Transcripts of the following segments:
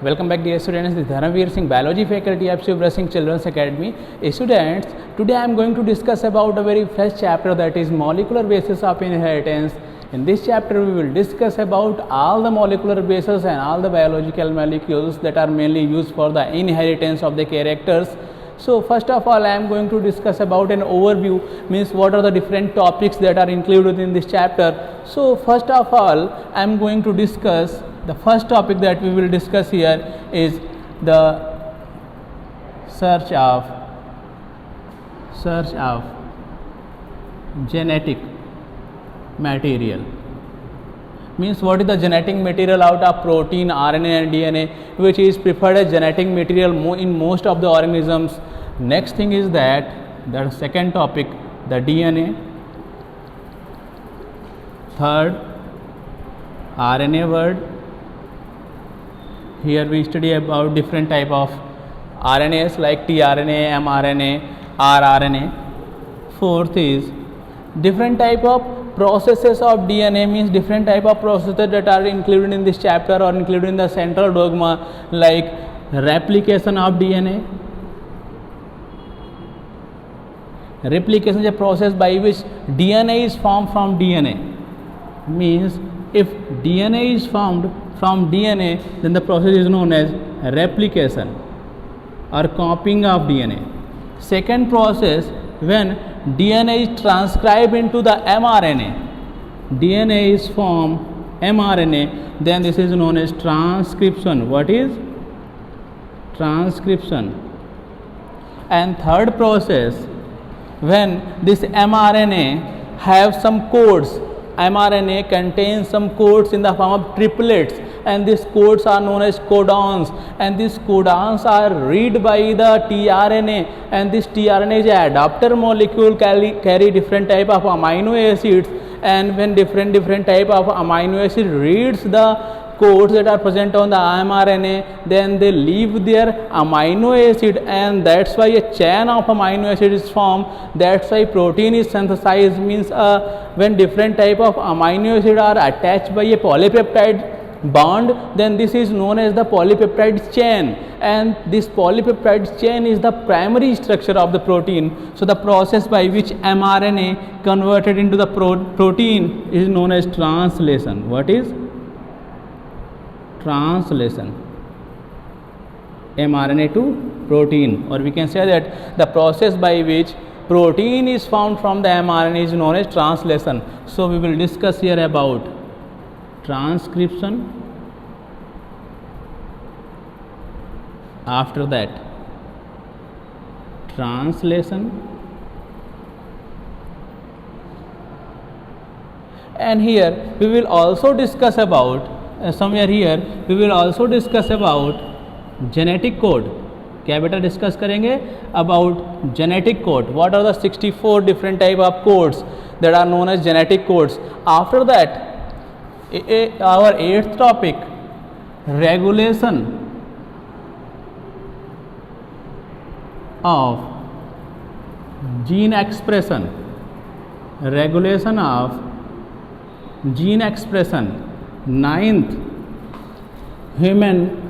Welcome back dear students, this is Dharamveer Singh, Biology faculty of Shubhra Singh Children's Academy. Students, today I am going to discuss about a very fresh chapter, that is molecular basis of inheritance. In this chapter we will discuss about all the molecular bases and all the biological molecules that are mainly used for the inheritance of the characters. So first of all I am going to discuss about an overview, means what are the different topics that are included in this chapter. So first of all I am going to discuss the first topic that we will discuss here is the search of genetic material. Means what is the genetic material out of protein, RNA and DNA, which is preferred as genetic material in most of the organisms. Next thing is that the second topic, the DNA. Third, RNA word. Here we study about different type of RNAs like tRNA, mRNA, rRNA. Fourth is different type of processes of DNA, means different type of processes that are included in this chapter or included in the central dogma, like replication of DNA. Replication is a process by which DNA is formed from DNA. Means if DNA is formed from DNA, then the process is known as replication or copying of DNA. Second process, when DNA is transcribed into the mRNA, DNA is formed mRNA, then this is known as transcription. What is transcription? And third process, when this mRNA have some codes, mRNA contains some codes in the form of triplets, and these codes are known as codons, and these codons are read by the tRNA, and this tRNA is a adapter molecule, carry different type of amino acids, and when different type of amino acid reads the codes that are present on the mRNA, then they leave their amino acid, and that's why a chain of amino acid is formed. That's why protein is synthesized. Means when different type of amino acid are attached by a polypeptide bond, then this is known as the polypeptide chain, and this polypeptide chain is the primary structure of the protein. So the process by which mRNA converted into the protein is known as translation. What is translation? mRNA to protein, or we can say that the process by which protein is formed from the mRNA is known as translation. So we will discuss here about transcription. After that, translation, and here we will also discuss about somewhere here we will also discuss about genetic code. क्या बेटा discuss करेंगे about genetic code. What are the 64 different type of codes that are known as genetic codes? After that, our eighth topic, regulation of gene expression. Regulation of gene expression. Ninth, human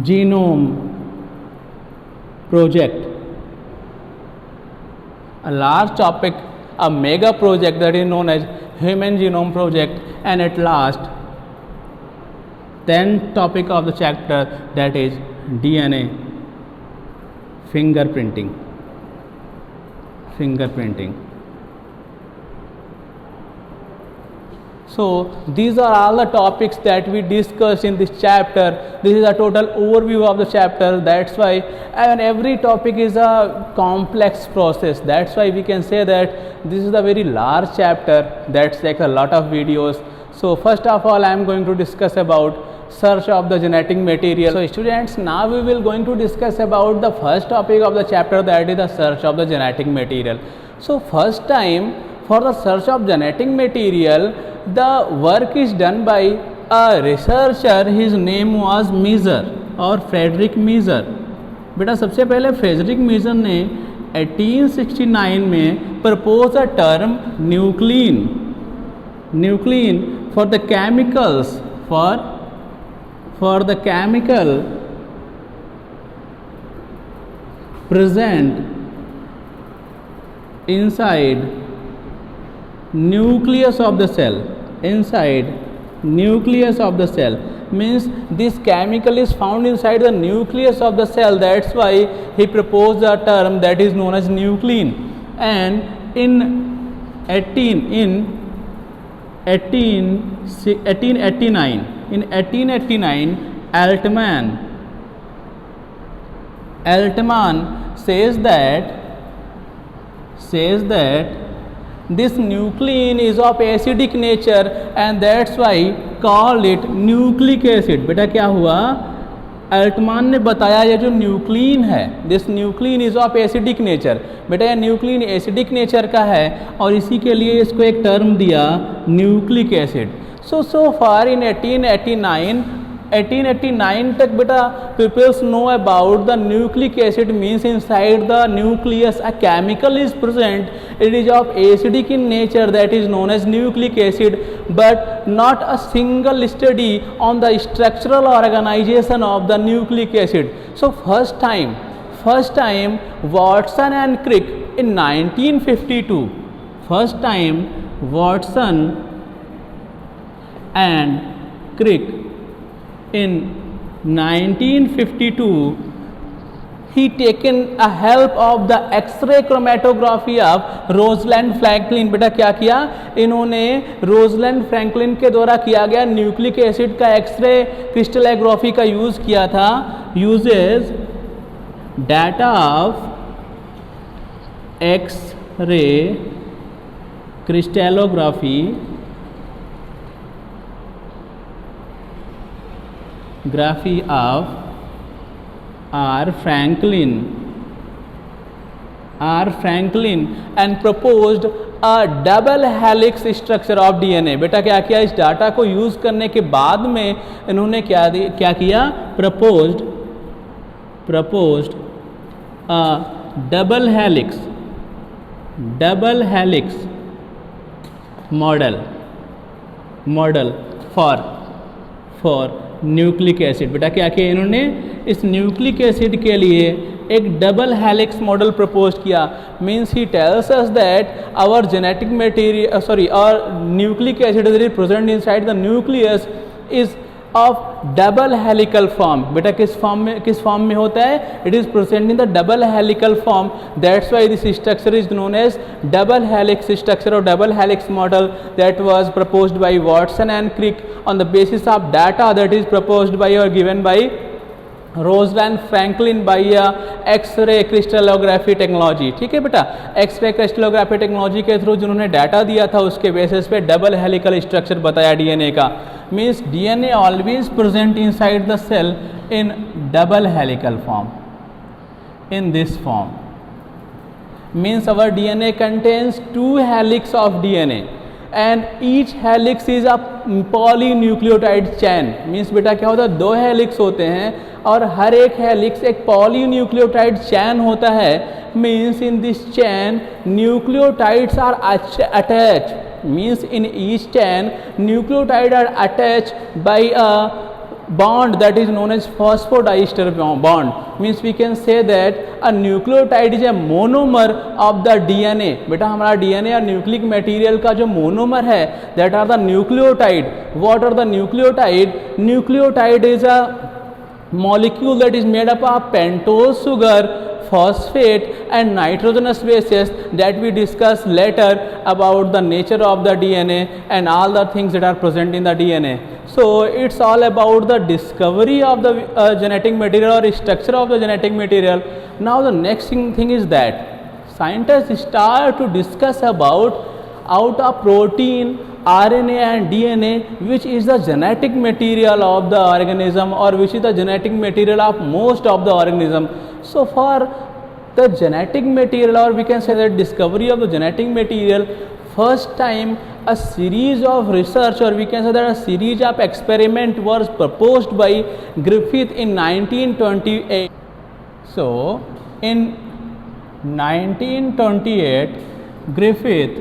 genome project, a large topic, a mega project that is known as human genome project. And at last, 10th topic of the chapter, that is DNA fingerprinting. So these are all the topics that we discussed in this chapter. This is a total overview of the chapter. That's why, and every topic is a complex process. That's why we can say that this is a very large chapter that's like a lot of videos. So first of all I am going to discuss about search of the genetic material. So students, now we will going to discuss about the first topic of the chapter, that is the search of the genetic material. So first time for the search of genetic material, the work is done by a researcher. His name was Measure or Frederick Measure. बेटा सबसे पहले Frederick measure ने 1869 में propose a term nuclein for the chemicals for the chemical present inside nucleus of the cell, inside nucleus of the cell, means this chemical is found inside the nucleus of the cell. That's why he proposed a term that is known as nuclein. And in 1889 Altman says that this nuclein is of acidic nature and that's why call it nucleic acid. बेटा क्या हुआ, Altmann ने बताया ये जो nuclein है, this nuclein is of acidic nature, बेटा ये न्यूक्लिन एसिडिक नेचर का है और इसी के लिए इसको एक टर्म दिया न्यूक्लिक एसिड. सो फार इन 1889 तक बेटा peoples know about the nucleic acid, means inside the nucleus a chemical is present, it is of acidic in nature, that is known as nucleic acid, but not a single study on the structural organization of the nucleic acid. So first time Watson and Crick in 1952, first time Watson and Crick in 1952 he taken a help of the X-ray chromatography of रोजलैंड Franklin. बेटा क्या किया इन्होंने, रोजलैंड Franklin के द्वारा किया गया nucleic acid का X-ray crystallography का यूज किया था. Uses data of X-ray crystallography of R. Franklin and proposed a double helix structure of DNA. बेटा क्या किया, इस डाटा को यूज करने के बाद में इन्होंने क्या किया, proposed a double helix model for nucleic acid. बेटा क्या किया इन्होंने, इस न्यूक्लिक एसिड के लिए एक डबल हेलिक्स मॉडल प्रपोज किया. Means he tells us that our genetic material और nucleic acid is present inside the nucleus is of double helical form. बेटा किस फॉर्म में होता है, it is present in the double helical form. That's why this structure is known as double helix structure और double helix model that was proposed by Watson and Crick on the basis of data that is proposed by or given by Rosalind Franklin by X-ray crystallography technology. ठीक है बेटा, X-ray crystallography technology के through जिन्होंने data दिया था उसके basis पे double helical structure बताया डीएनए का. Means DNA always present inside the cell in double helical form, in this form. Means our DNA contains 2 helix of DNA and each helix is a polynucleotide chain. Means बेटा क्या होता है, 2 helix होते हैं और हर एक helix एक polynucleotide chain होता है. Means in this chain nucleotides are attach, means in each chain nucleotide are attached by a bond that is known as phosphodiester bond. Means we can say that a nucleotide is a monomer of the DNA. बेटा हमारा DNA और nucleic material का जो monomer है that are the nucleotide. What are the nucleotide? Nucleotide is a molecule that is made up of pentose sugar, phosphate and nitrogenous bases that we discuss later about the nature of the DNA and all the things that are present in the DNA. So it's all about the discovery of the genetic material or structure of the genetic material. Now the next thing is that scientists start to discuss about out of protein, RNA and DNA which is the genetic material of the organism or which is the genetic material of most of the organism. So for the genetic material or we can say that discovery of the genetic material, first time a series of research or we can say that a series of experiment was proposed by Griffith in 1928. So in 1928 Griffith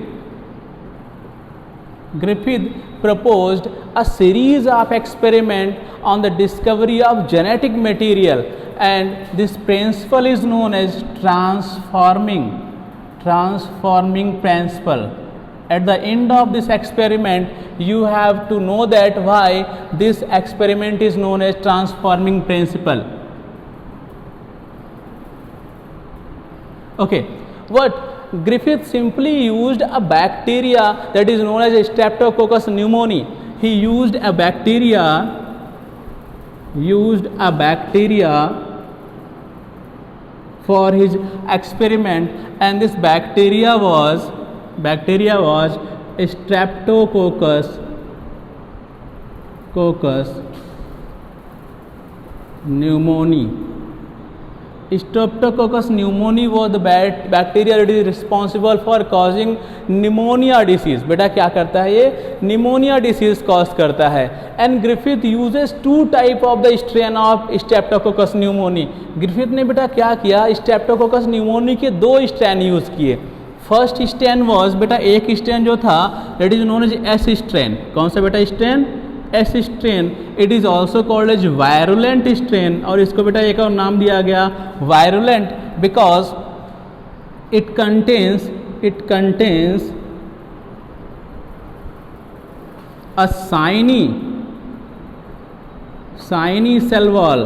Griffith proposed a series of experiments on the discovery of genetic material, and this principle is known as transforming principle. At the end of this experiment, you have to know that why this experiment is known as transforming principle. Okay, what Griffith simply used a bacteria that is known as Streptococcus pneumoniae. He used a bacteria for his experiment, and this bacteria was Streptococcus pneumoniae. Streptococcus pneumoniae was the bacteria that is responsible for causing pneumonia disease. बेटा क्या करता है ये? Pneumonia disease cause करता है. And Griffith uses 2 type of the strain of Streptococcus pneumoniae. Griffith ने बेटा क्या किया? Streptococcus pneumoniae के 2 strain यूज़ किए. फर्स्ट स्ट्रेन वॉज बेटा, एक स्ट्रेन जो था that is known as S strain. कौन सा बेटा strain? S strain. It is also called as virulent strain, और इसको बेटा एक और नाम दिया गया virulent because it contains a shiny cell wall.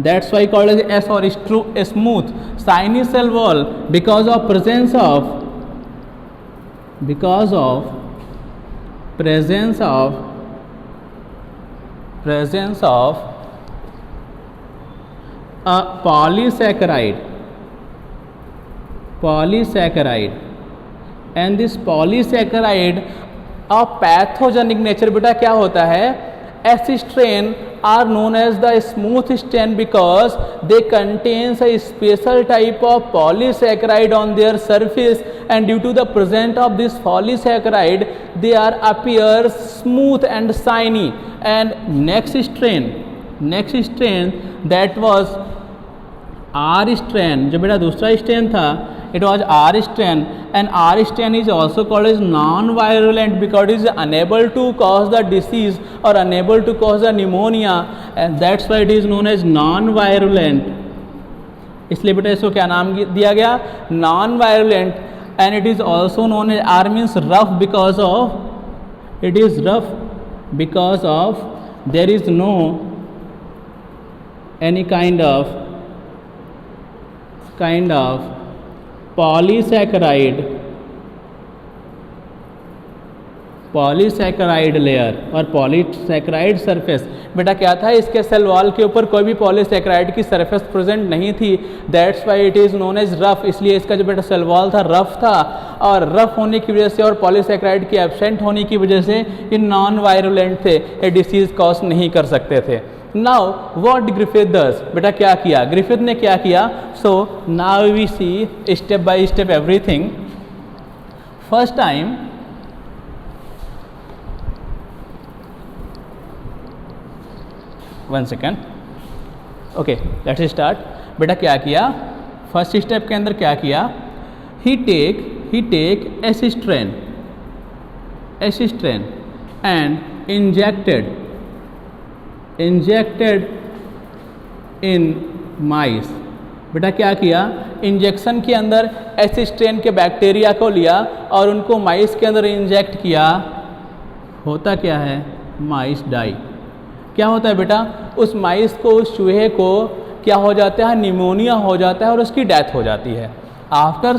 That's why called as S or smooth shiny cell wall because of presence of a polysaccharide and this polysaccharide of pathogenic nature. बेटा क्या होता है? S strain are known as the smooth strain because they contains a special type of polysaccharide on their surface, and due to the presence of this polysaccharide they are appear smooth and shiny. And next strain that was R strain. जो बेटा दूसरा strain था it was R strain, and R strain is also called as non-virulent because it is unable to cause the disease or unable to cause the pneumonia, and that's why it is known as non-virulent. इसलिए बेटा इसको क्या नाम दिया गया? non-virulent. And it is also known as R means rough because there is no any kind of polysaccharide layer और polysaccharide surface. बेटा क्या था? इसके सेल वॉल के ऊपर कोई भी पॉलीसैकराइड की सरफेस प्रेजेंट नहीं थी. That's why it is known as rough. इसलिए इसका जो बेटा सेल वॉल था रफ था, और रफ होने की वजह से और पॉलीसैकराइड की एब्सेंट होने की वजह से ये नॉन वायरुलेंट थे, ये डिसीज कॉज नहीं कर सकते थे. Now what Griffith does? बेटा क्या किया? ग्रिफिथ ने क्या किया? So now we see step by step everything. First time one second. Okay let's start. बेटा क्या किया? फर्स्ट स्टेप के अंदर क्या किया? He take S strain and injected in mice. बेटा क्या किया? इंजेक्शन के अंदर एस स्ट्रेन के बैक्टीरिया को लिया और उनको माइस के अंदर इंजेक्ट किया. होता क्या है? माइस डाई. क्या होता है बेटा? उस माइस को, उस चूहे को क्या हो जाता है? निमोनिया हो जाता है और उसकी डेथ हो जाती है. आफ्टर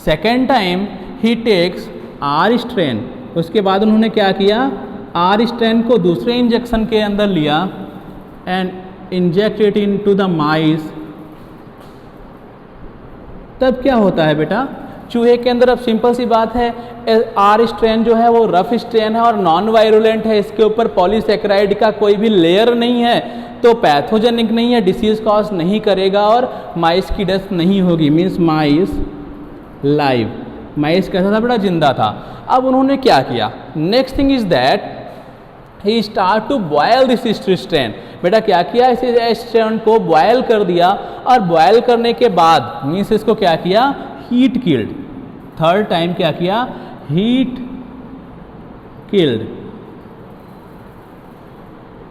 सेकेंड टाइम ही टेक्स आर स्ट्रेन. उसके बाद उन्होंने क्या किया? आर स्ट्रेन को दूसरे इंजेक्शन के अंदर लिया and inject it into the mice. तब क्या होता है बेटा? चूहे के अंदर अब सिंपल सी बात है, आर स्ट्रेन जो है वो रफ स्ट्रेन है और नॉन वायरुलेंट है. इसके ऊपर पॉलीसैकराइड का कोई भी लेयर नहीं है, तो पैथोजेनिक नहीं है, डिसीज कॉज नहीं करेगा और माइस की डेथ नहीं होगी. मीन्स माइस लाइव. माइस कैसा था बेटा? जिंदा था. अब उन्होंने क्या किया? Next thing is that he start to boil this strain. बेटा क्या किया? इस स्ट्रेन को बॉयल कर दिया, और बॉयल करने के बाद मीन्स इसको क्या किया? Heat killed. थर्ड टाइम क्या किया? heat killed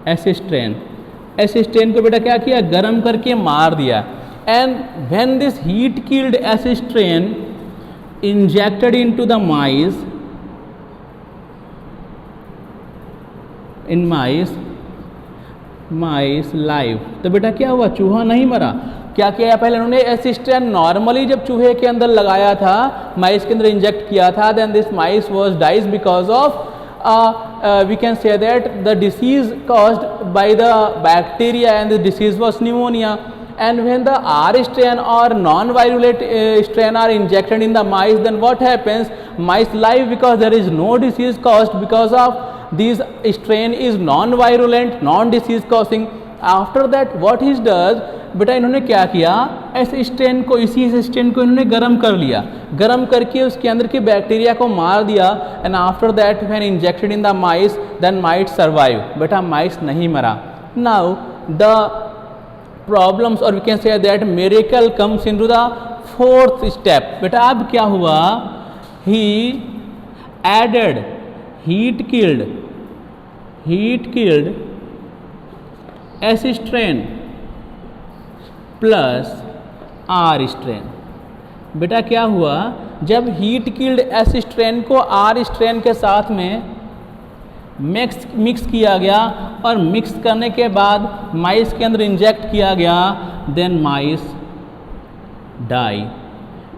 एसिस्ट्रेन, एसिस्ट्रेन को बेटा क्या किया, गर्म करके मार दिया. And when this heat killed S strain injected into the mice, in mice live, तो बेटा क्या हुआ, चूहा नहीं मरा. क्या किया पहले उन्होंने, एसिस्ट्रेन नॉर्मली जब चूहे के अंदर लगाया था, माइस के अंदर इंजेक्ट किया था, then this mice was dies because of we can say that the disease caused by the bacteria and the disease was pneumonia. And when the R strain or non-virulent strain are injected in the mice, then what happens, mice live because there is no disease caused because of this strain is non-virulent, non-disease causing. After that what he does, बेटा इन्होंने क्या किया, इस strain को, इसी strain को इन्होंने गर्म कर लिया, गर्म करके उसके अंदर की बैक्टीरिया को मार दिया. And after that when injected in the mice, then might survive, बेटा माइस नहीं मरा. नाउ द प्रॉब्लम्स और we can say that miracle comes into the fourth step. बेटा अब क्या हुआ, he added heat killed S strain plus R strain. बेटा क्या हुआ, जब हीट किल्ड एसिस्ट्रेन को आर स्ट्रेन के साथ में मिक्स किया गया और मिक्स करने के बाद माइस के अंदर इंजेक्ट किया गया, देन माइस डाई.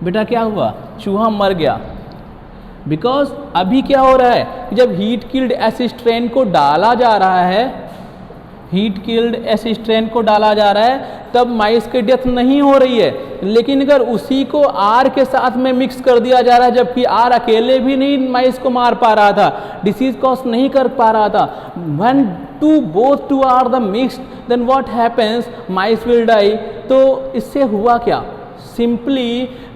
बेटा क्या हुआ, चूहा मर गया. बिकॉज अभी क्या हो रहा है, जब हीट किल्ड एसिस्ट्रेन को डाला जा रहा है, हीट किल्ड एसिस्ट्रेन को डाला जा रहा है, तब माइस की डेथ नहीं हो रही है. लेकिन अगर उसी को आर के साथ में मिक्स कर दिया जा रहा है, जबकि आर अकेले भी नहीं माइस को मार पा रहा था, डिसीज कॉज नहीं कर पा रहा था, when both two are the mixed, then what happens, mice will die. तो इससे हुआ क्या, simply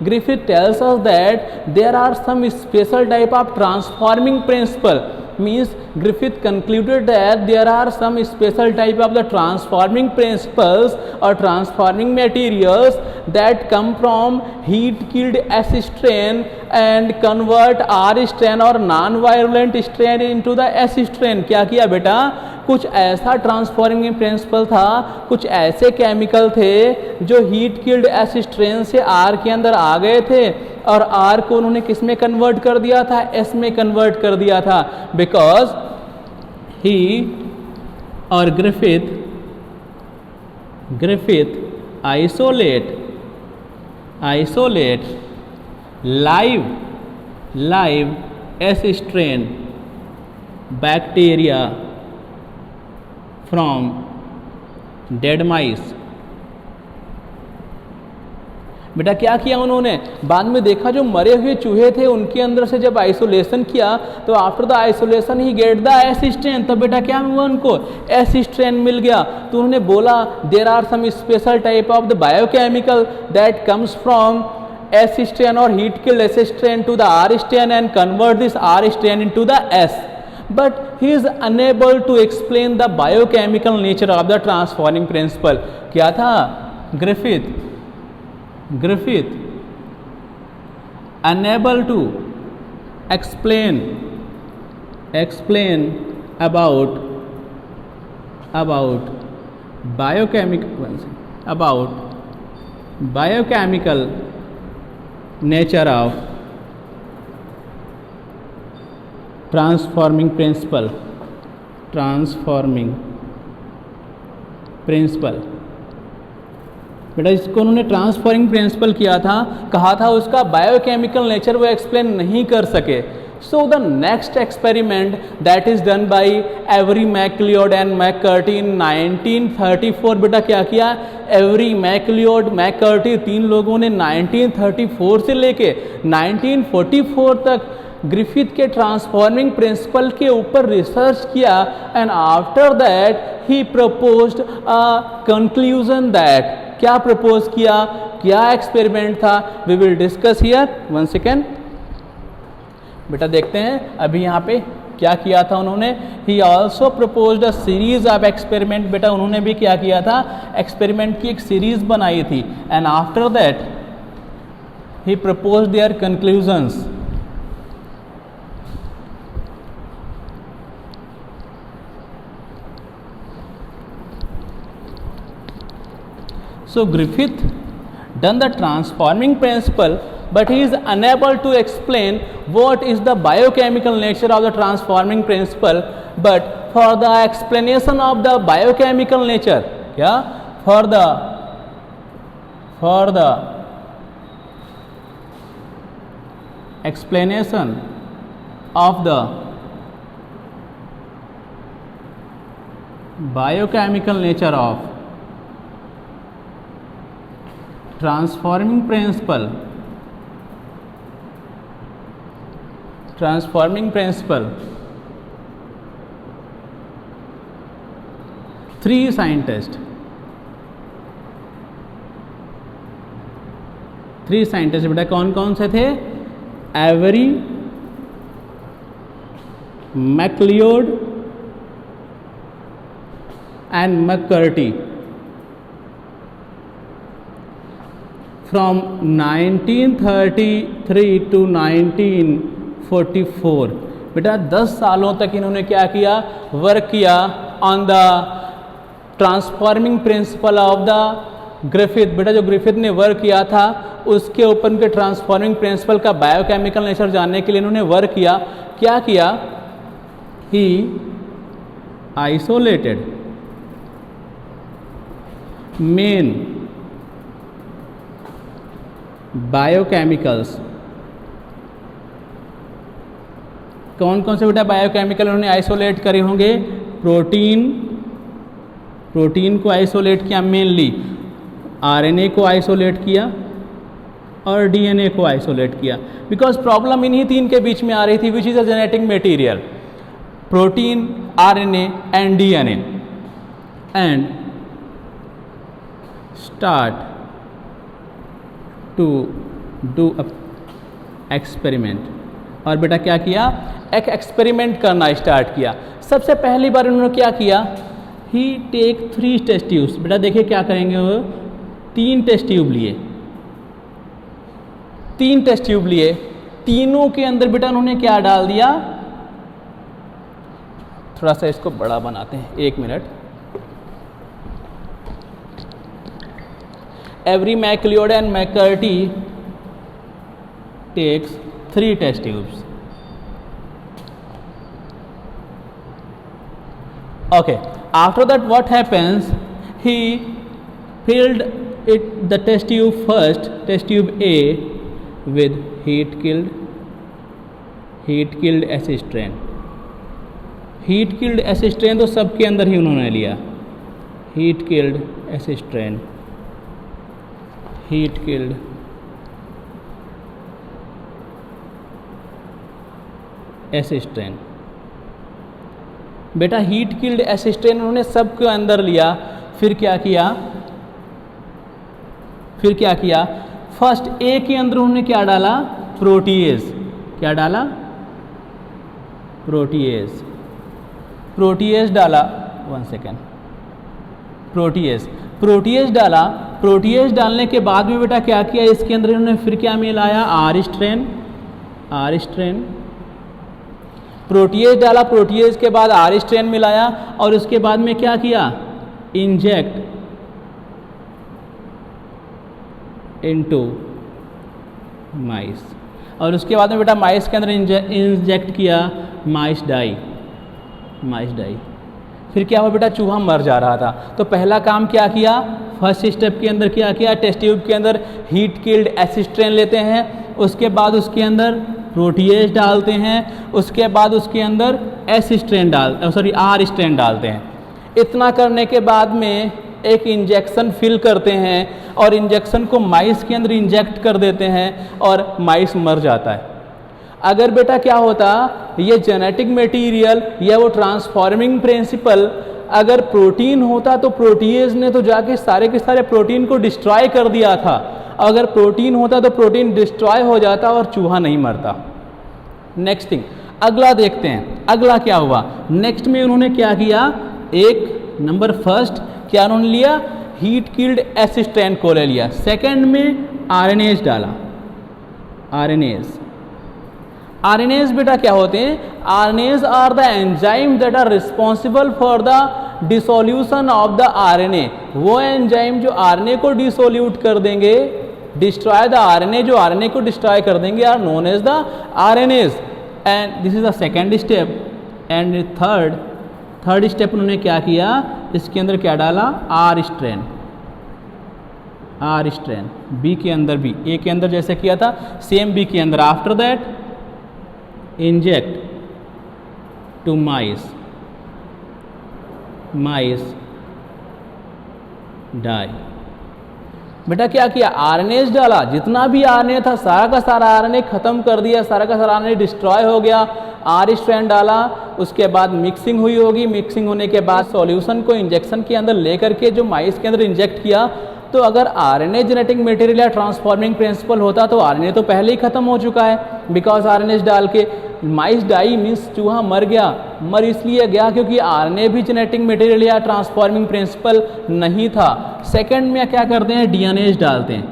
Griffith tells us that there are some special type of transforming principle. Means Griffith concluded that there are some special type of the transforming principles or transforming materials that come from heat killed S-strain and convert R-strain or non-virulent strain into the S-strain. क्या किया बेटा, कुछ ऐसा transforming principle था, कुछ ऐसे chemical थे जो हीट किल्ड एसिस्ट्रेन से आर के अंदर आ गए थे और आर को उन्होंने किस में कन्वर्ट कर दिया था, एस में कन्वर्ट कर दिया था. बिकॉज ही और Griffith isolate live S strain bacteria from dead mice. बेटा क्या किया उन्होंने, बाद में देखा जो मरे हुए चूहे थे उनके अंदर से जब आइसोलेशन किया, तो after the isolation he get the S strain. तो बेटा क्या हुआ, उनको एसिस्ट्रेन मिल गया. तो उन्होंने बोला there are some special type of the biochemical that comes from S strain और heat killed S strain to the R strain and convert this R strain into the S. But he is unable to explain the biochemical nature of the transforming principle. क्या था, Griffith unable to explain about biochemical nature of transforming principle. बेटा इसको उन्होंने transforming principle किया था, कहा था उसका बायोकेमिकल नेचर वो एक्सप्लेन नहीं कर सके. So the next experiment that is done by Avery MacLeod and McCarty in 1934. बेटा क्या किया, एवरी मैककर्टी तीन लोगों ने 1934 से लेके 1944 तक ग्रिफिथ के ट्रांसफॉर्मिंग प्रिंसिपल के ऊपर रिसर्च किया. And after that he proposed a conclusion that, क्या प्रपोज किया, क्या एक्सपेरिमेंट था, we will discuss here. One second बेटा देखते हैं अभी यहाँ पे क्या किया था उन्होंने. He also proposed a series of experiment. बेटा उन्होंने भी क्या किया था, एक्सपेरिमेंट की एक सीरीज बनाई थी. And after that he proposed their conclusions. So Griffith done the transforming principle, but he is unable to explain what is the biochemical nature of the transforming principle. But for the explanation of the biochemical nature, for the explanation of the biochemical nature of transforming principle, three scientists बेटा कौन कौन से थे? Avery, MacLeod and McCarty from 1933 to 1944। बेटा 10 सालों तक इन्होंने क्या किया? वर्क किया on the transforming principle of the Griffith. बेटा जो ग्रिफिथ ने वर्क किया था उसके ऊपर उनके ट्रांसफॉर्मिंग प्रिंसिपल का बायोकेमिकल नेचर जानने के लिए इन्होंने वर्क किया। क्या किया? ही आइसोलेटेड मेन बायोकेमिकल्स। कौन कौन से बेटा बायोकेमिकल उन्होंने आइसोलेट करे होंगे? प्रोटीन को आइसोलेट किया, मेनली आरएनए को आइसोलेट किया और डीएनए को आइसोलेट किया। बिकॉज प्रॉब्लम इन्हीं तीन के बीच में आ रही थी, which is a genetic material, protein, RNA and DNA. And start to do a experiment. और बेटा क्या किया? एक एक्सपेरिमेंट करना स्टार्ट किया। सबसे पहली बार उन्होंने क्या किया? He take 3 test tubes. बेटा देखिए क्या करेंगे वो, 3 टेस्ट ट्यूब लिए, 3 टेस्ट ट्यूब लिए। तीनों के अंदर बेटा उन्होंने क्या डाल दिया? थोड़ा सा इसको बड़ा बनाते हैं, 1 minute. Avery MacLeod and McCarty takes 3 test tubes. Okay, after that what happens? He filled the test tube first, test tube A, with heat killed assistant। heat killed assistant तो सबके अंदर ही उन्होंने लिया। heat killed assistant। बेटा heat killed assistant उन्होंने सबके अंदर लिया। फिर क्या किया? फर्स्ट ए के अंदर उन्होंने क्या डाला? प्रोटीएज। क्या डाला? प्रोटीएज डाला। 1 सेकेंड। प्रोटीएज डाला। प्रोटीएज डालने के बाद में बेटा क्या किया? इसके अंदर इन्होंने फिर क्या मिलाया? R strain. प्रोटीएज डाला, प्रोटीएज के बाद आर स्ट्रेन मिलाया और उसके बाद में क्या किया? इंजेक्ट इनटू माइस। और उसके बाद में बेटा माइस के अंदर इंजेक्ट किया माइस डाई। फिर क्या हुआ बेटा? चूहा मर जा रहा था। तो पहला काम क्या किया? फर्स्ट स्टेप के अंदर क्या किया? टेस्ट ट्यूब के अंदर हीट किल्ड एसिस्ट्रेन लेते हैं, उसके बाद उसके अंदर प्रोटीएज डालते हैं, उसके बाद उसके अंदर आर स्ट्रेन डालते हैं। इतना करने के बाद में एक इंजेक्शन फिल करते हैं और इंजेक्शन को माइस के अंदर इंजेक्ट कर देते हैं और माइस मर जाता है। अगर बेटा क्या होता, ये जेनेटिक मटेरियल या वो ट्रांसफॉर्मिंग प्रिंसिपल अगर प्रोटीन होता तो प्रोटीएज ने तो जाके सारे के सारे प्रोटीन को डिस्ट्रॉय कर दिया था। अगर प्रोटीन होता तो प्रोटीन डिस्ट्रॉय हो जाता और चूहा नहीं मरता। नेक्स्ट थिंग, अगला देखते हैं, अगला क्या हुआ। नेक्स्ट में उन्होंने क्या किया? एक नंबर फर्स्ट क्या उन्होंने लिया? हीट किल्ड एसिस्टेंट को ले लिया। सेकंड में आरएनएज डाला, RNAs बेटा क्या होते हैं? RNAs are the enzyme that are responsible for the dissolution of the RNA। वो एंजाइम जो RNA को डिसोल्यूट कर देंगे, डिस्ट्रॉय द RNA, जो RNA को डिस्ट्रॉय कर देंगे, are known as the RNAs। And this is the second step. And third step उन्होंने क्या किया, इसके अंदर क्या डाला? R स्ट्रैंड, बी के अंदर भी, ए के अंदर जैसे किया था सेम बी के अंदर। After that inject to mice die. बेटा क्या किया? RNAs डाला, जितना भी RNA था सारा का सारा RNA खत्म कर दिया, सारा का सारा RNA डिस्ट्रॉय हो गया। R स्ट्रैंड डाला, उसके बाद मिक्सिंग हुई होगी, मिक्सिंग होने के बाद सॉल्यूशन को इंजेक्शन के अंदर लेकर के जो माइस के अंदर इंजेक्ट किया, तो अगर RNA जेनेटिक मटेरियल या ट्रांसफॉर्मिंग प्रिंसिपल होता तो RNA तो पहले ही खत्म हो चुका है, बिकॉज RNAs डाल के। माइस डाई मीन्स चूहा मर गया, मर इसलिए गया क्योंकि RNA भी जेनेटिक मटेरियल या ट्रांसफॉर्मिंग प्रिंसिपल नहीं था। सेकंड में क्या करते हैं? DNAs डालते हैं।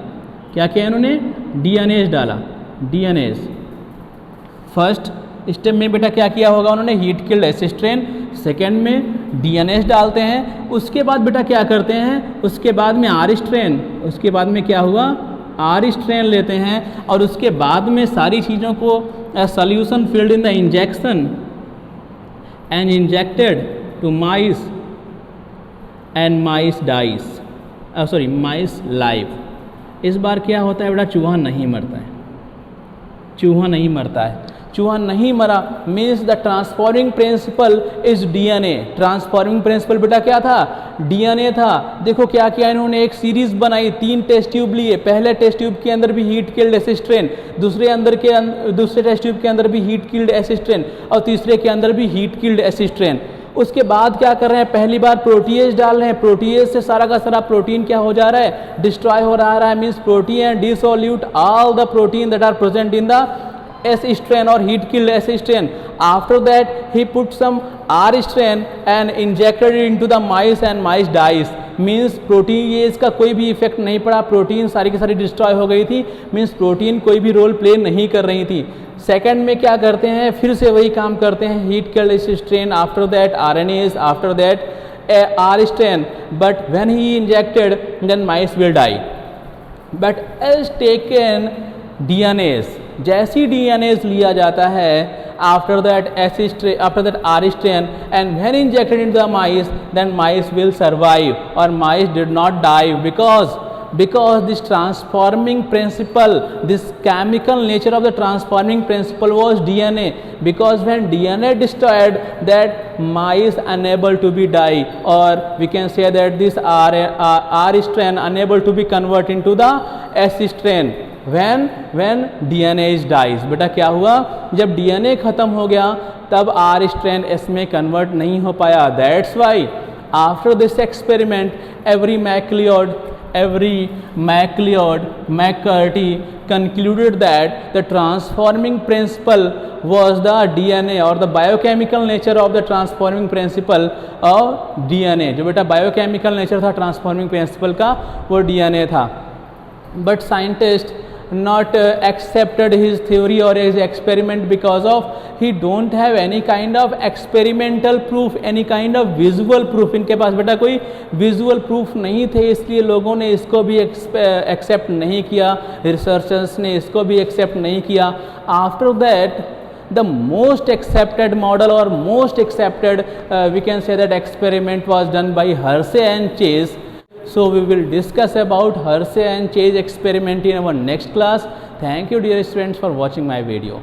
क्या किया इन्होंने? DNAs डाला, DNAs। फर्स्ट स्टेप में बेटा क्या किया होगा उन्होंने? Heat killed S strain. Second में DNAs डालते हैं। उसके बाद बेटा क्या करते हैं? उसके बाद में R स्ट्रेन, उसके बाद में क्या हुआ? R स्ट्रेन लेते हैं, और उसके बाद में सारी चीज़ों को solution filled in the injection and injected to mice and mice dies, sorry mice live. इस बार क्या होता है बेटा? चूहा नहीं मरता है, चूहा नहीं मरता है। चूहा नहीं मरा means the transforming principle is DNA। Transforming principle बेटा क्या था? DNA था। देखो क्या किया इन्होंने? एक सीरीज बनाई, 3 टेस्ट ट्यूब लिए। पहले टेस्ट ट्यूब के अंदर भी हीट किल्ड एस स्ट्रेन, दूसरे टेस्ट ट्यूब के अंदर भी हीट किल्ड एस स्ट्रेन, और तीसरे के अंदर भी हीट किल्ड एस स्ट्रेन। उसके बाद क्या कर रहे हैं? पहली बार प्रोटीएज डाल रहे हैं। प्रोटीएज से सारा का सारा प्रोटीन क्या हो जा रहा है? डिस्ट्रॉय हो रहा है। Means protein dissolute all the protein that are present in the S strain or heat killed S strain. After that he put some R strain and injected it into the mice and mice dies. Means protein ये इसका कोई भी effect नहीं पड़ा, protein सारी की सारी destroy हो गई थी। मीन्स प्रोटीन कोई भी रोल प्ले नहीं कर रही थी। सेकंड में क्या करते हैं? फिर से वही काम करते हैं, heat killed S strain. After that RNAs, after that R strain, but when he injected then mice will die. But as taken DNAs, जैसी DNAs लिया जाता है, after that R strain and when injected into the mice, then mice will survive or mice did not die because this transforming principle, this chemical nature of the transforming principle was DNA. Because when DNA destroyed, that mice unable to be die, or we can say that this R strain unable to be converted into the S strain. when DNA dies। बेटा क्या हुआ? जब DNA खत्म हो गया तब R strain S में convert नहीं हो पाया। That's why after this experiment every McCarthy concluded that the transforming principle was the DNA or the biochemical nature of the transforming principle of DNA। जो बेटा biochemical nature था transforming principle का वो DNA था। But scientists not accepted his theory or his experiment because of he don't have any kind of experimental proof, any kind of visual proof। इनके पास बेटा कोई visual proof नहीं थे, इसलिए लोगों ने इसको भी accept नहीं किया, researchers ने इसको भी accept नहीं किया। After that the most accepted model or most accepted we can say that experiment was done by Hershey and Chase। So we will discuss about Hershey and Chase experiment in our next class. Thank you dear students for watching my video.